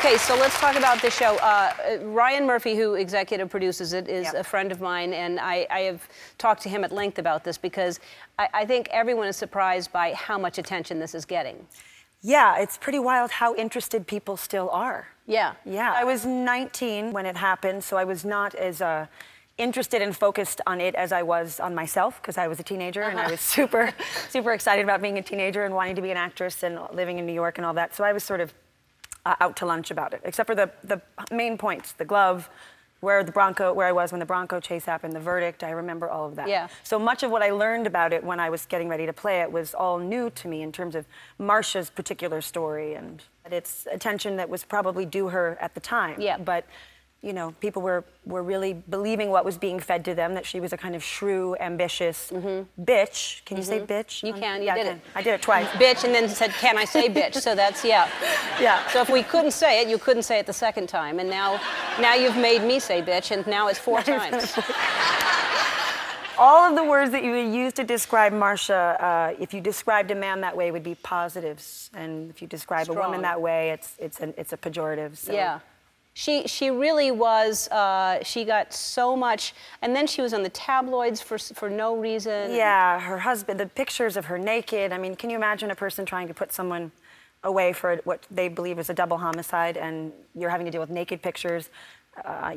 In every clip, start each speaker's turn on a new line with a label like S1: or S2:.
S1: Okay, so let's talk about the show. Ryan Murphy, who executive produces it, is a friend of mine, and I have talked to him at length about this because I think everyone is surprised by how much attention this is getting.
S2: Yeah, it's pretty wild how interested people still are.
S1: Yeah.
S2: Yeah. I was 19 when it happened, so I was not as interested and focused on it as I was on myself, because I was a teenager and I was super excited about being a teenager and wanting to be an actress and living in New York and all that. So I was sort of out to lunch about it, except for the main points, the glove, where I was when the Bronco chase happened, the verdict. I remember all of that.
S1: Yeah.
S2: So much of what I learned about it when I was getting ready to play it was all new to me in terms of Marcia's particular story and its attention that was probably due her at the time.
S1: Yeah.
S2: But you know, people were really believing what was being fed to them, that she was a kind of shrew, ambitious bitch. Can you say bitch?
S1: You can, you
S2: yeah,
S1: did it.
S2: I did it twice.
S1: Bitch, and then said, can I say bitch? So that's, yeah.
S2: Yeah.
S1: So if we couldn't say it, you couldn't say it the second time. And now you've made me say bitch, and now it's 4 times.
S2: All of the words that you would use to describe Marcia, if you described a man that way, would be positives. And if you describe a woman that way, it's a pejorative. So.
S1: Yeah. She really was, she got so much, and then she was on the tabloids for no reason.
S2: Yeah, her husband, the pictures of her naked. I mean, can you imagine a person trying to put someone away for what they believe is a double homicide, and you're having to deal with naked pictures,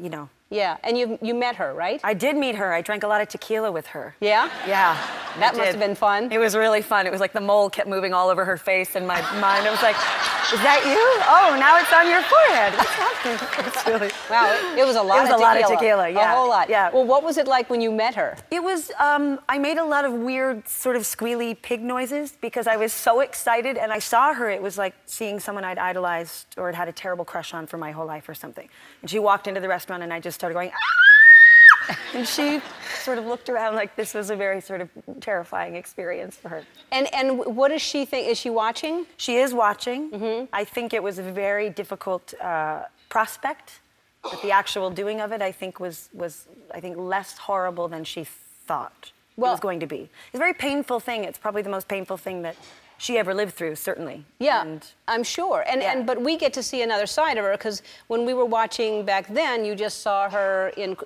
S2: you know.
S1: Yeah, and you met her, right?
S2: I did meet her. I drank a lot of tequila with her.
S1: Yeah?
S2: Yeah.
S1: That must have been fun.
S2: It was really fun. It was like the mole kept moving all over her face in my mind. It was like, is that you? Oh, now it's on your forehead. What's happening? It's really...
S1: Wow, it was a lot of tequila.
S2: It was a lot of tequila, yeah.
S1: A whole lot.
S2: Yeah.
S1: Well, what was it like when you met her?
S2: It was, I made a lot of weird sort of squealy pig noises because I was so excited, and I saw her. It was like seeing someone I'd idolized or had a terrible crush on for my whole life or something. And she walked into the restaurant and I just started going, ah! And she sort of looked around like this was a very sort of terrifying experience for her.
S1: And what does she think? Is she watching?
S2: She is watching. I think it was a very difficult prospect, but the actual doing of it, I think, was less horrible than she thought it was going to be. It's a very painful thing. It's probably the most painful thing that she ever lived through, certainly.
S1: Yeah,
S2: and,
S1: I'm sure. But we get to see another side of her, because when we were watching back then, you just saw her in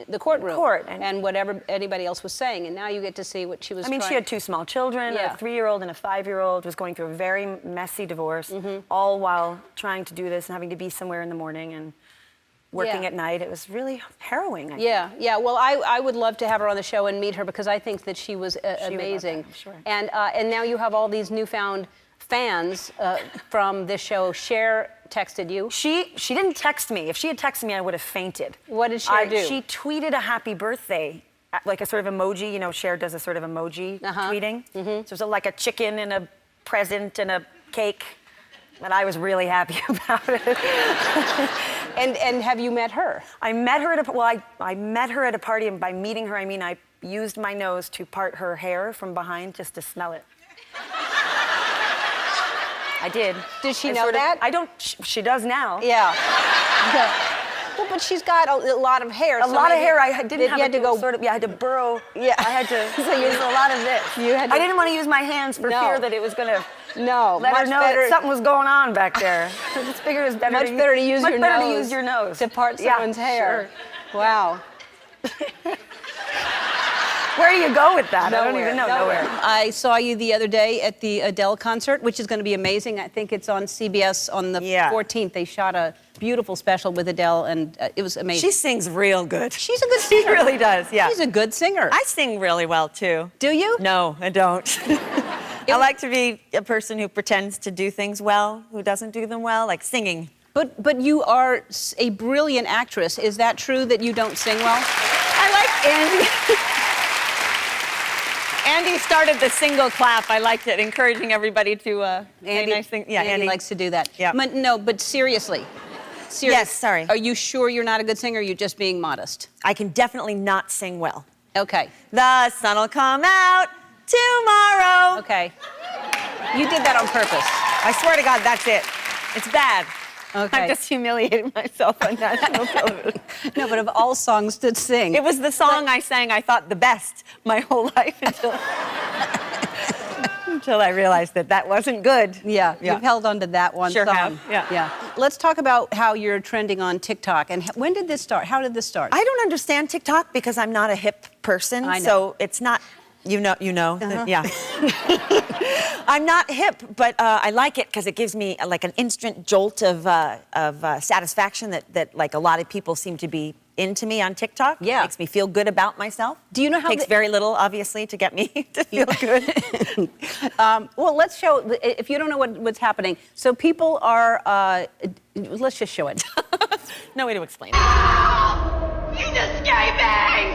S1: the courtroom. And whatever anybody else was saying. And now you get to see what she was
S2: she had 2 small children, a 3-year-old and a 5-year-old, was going through a very messy divorce, all while trying to do this and having to be somewhere in the morning and working at night. It was really harrowing, I think.
S1: Yeah. Well, I would love to have her on the show and meet her, because I think that she was amazing.
S2: I'm sure.
S1: And now you have all these newfound fans from this show. Cher texted you.
S2: She didn't text me. If she had texted me, I would have fainted.
S1: What did Cher do?
S2: She tweeted a happy birthday, like a sort of emoji. You know, Cher does a sort of emoji tweeting. So it was like a chicken and a present and a cake. And I was really happy about it.
S1: And have you met her?
S2: I met her at I met her at a party, and by meeting her, I mean I used my nose to part her hair from behind just to smell it. I did.
S1: Did she know that?
S2: I don't. She does now.
S1: Yeah. Well, but she's got a lot of hair.
S2: A lot of hair. I didn't have
S1: to go.
S2: I had to burrow.
S1: Yeah.
S2: I had to use a lot of this. I didn't want to use my hands for fear that it was going to.
S1: No,
S2: let her know that something was going on back there. I just figured it was better
S1: to use your nose.
S2: Much better to use your nose.
S1: To part someone's hair. Sure. Wow.
S2: Where do you go with that?
S1: Nowhere.
S2: I don't even know. Nowhere.
S1: I saw you the other day at the Adele concert, which is going to be amazing. I think it's on CBS on the 14th. They shot a beautiful special with Adele, and it was amazing.
S3: She sings real good.
S1: She's a good singer.
S3: She really does, yeah.
S1: She's a good singer.
S3: I sing really well, too.
S1: Do you?
S3: No, I don't. I like to be a person who pretends to do things well, who doesn't do them well, like singing.
S1: But you are a brilliant actress. Is that true that you don't sing well?
S3: I like Andy. Andy started the single clap. I liked it, encouraging everybody to say nice things. Yeah,
S1: Andy likes to do that.
S3: Yeah.
S1: But seriously.
S3: Yes, sorry.
S1: Are you sure you're not a good singer, or you're just being modest?
S3: I can definitely not sing well.
S1: Okay.
S3: The sun'll come out tomorrow.
S1: Okay. You did that on purpose.
S3: I swear to God, that's it. It's bad.
S1: Okay.
S3: I've just humiliated myself on national television.
S1: No, but of all songs to sing.
S3: It was the song I sang, I thought, the best my whole life until... until I realized that that wasn't good.
S1: Yeah, you've held on to that one
S3: Sure
S1: song.
S3: have, yeah.
S1: Let's talk about how you're trending on TikTok. And when did this start? How did this start?
S3: I don't understand TikTok because I'm not a hip person.
S1: I know.
S3: So it's not, yeah. I'm not hip, but I like it because it gives me like an instant jolt of satisfaction that like a lot of people seem to be into me on TikTok.
S1: Yeah.
S3: Makes me feel good about myself.
S1: Do you know how
S3: Takes very little, obviously, to get me to feel good.
S1: Well, let's show, if you don't know what's happening. So people are, let's just show it.
S3: No way to explain it.
S4: He's escaping!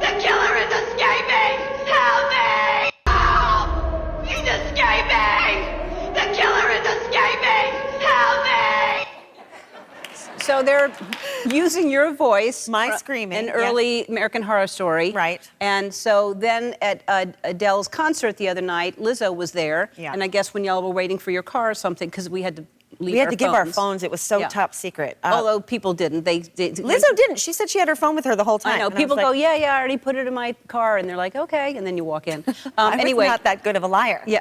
S4: The killer is escaping! Help me! He's escaping! The killer is escaping! Help me!
S1: So they're using your voice.
S3: My screaming,
S1: An
S3: yes.
S1: early American Horror Story.
S3: Right.
S1: And so then at Adele's concert the other night, Lizzo was there.
S3: Yeah.
S1: And I guess when y'all were waiting for your car or something, because we had to leave
S3: We had
S1: our
S3: to give our
S1: phones.
S3: phones. It was so
S1: Yeah.
S3: top secret.
S1: Although people didn't.
S3: Lizzo didn't. She said she had her phone with her the whole time.
S1: I know.
S3: And
S1: People
S3: was
S1: go,
S3: like,
S1: yeah, I already put it in my car. And they're like, okay. And then you walk in.
S3: I
S1: Anyway.
S3: was not that good of a liar.
S1: Yeah.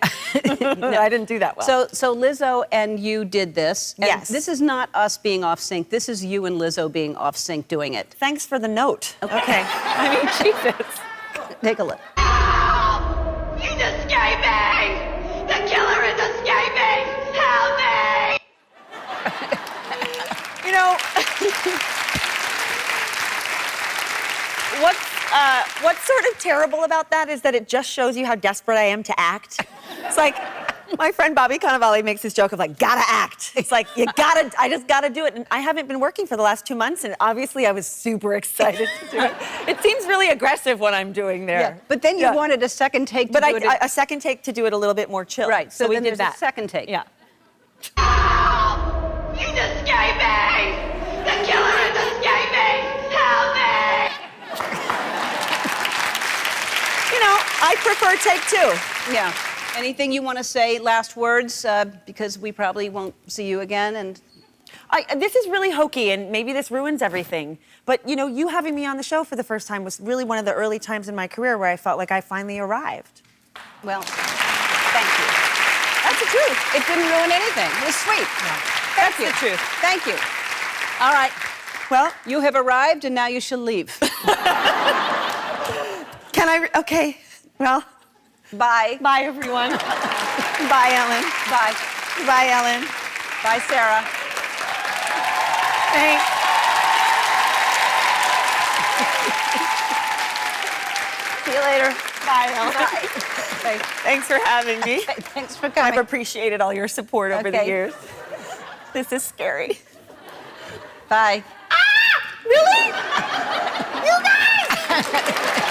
S3: No, I didn't do that well.
S1: So Lizzo and you did this. And
S3: Yes.
S1: This is not us being off sync. This is you and Lizzo being off sync doing it.
S3: Thanks for the note. Okay. I mean, Jesus.
S1: Take a look.
S4: He's escaping! The killer is escaping! Help me!
S3: You know, what's sort of terrible about that is that it just shows you how desperate I am to act. It's like, my friend Bobby Cannavale makes this joke of like, gotta act. It's like, I just gotta do it. And I haven't been working for the last 2 months, and obviously I was super excited to do it. It seems really aggressive what I'm doing there.
S1: Yeah. But then you wanted a second take to
S3: But
S1: do it.
S3: a second take to do it a little bit more chill.
S1: Right. So
S3: we
S1: then
S3: did
S1: there's
S3: that.
S1: a second take.
S3: Yeah.
S4: He's escaping! The killer is escaping! Help me!
S3: You know, I prefer take two.
S1: Yeah. Anything you want to say? Last words, because we probably won't see you again. And
S3: This is really hokey, and maybe this ruins everything. But you know, you having me on the show for the first time was really one of the early times in my career where I felt like I finally arrived.
S1: well, thank you.
S3: That's the truth.
S1: It didn't ruin anything. It was sweet.
S3: That's
S1: Thank you.
S3: the truth.
S1: Thank you. All right.
S3: Well,
S1: You have arrived, and now you shall leave.
S3: can I? Okay. Well,
S1: Bye.
S3: bye everyone. Bye, Ellen.
S1: Bye.
S3: Bye, Ellen.
S1: Bye, Sarah.
S3: Thanks.
S1: See you later.
S3: Bye, Ellen.
S1: Bye.
S3: Thanks for having me.
S1: Thanks for
S3: I've
S1: coming.
S3: appreciated all your support over the
S1: Okay.
S3: years. This is scary.
S1: Bye.
S3: Really? You guys!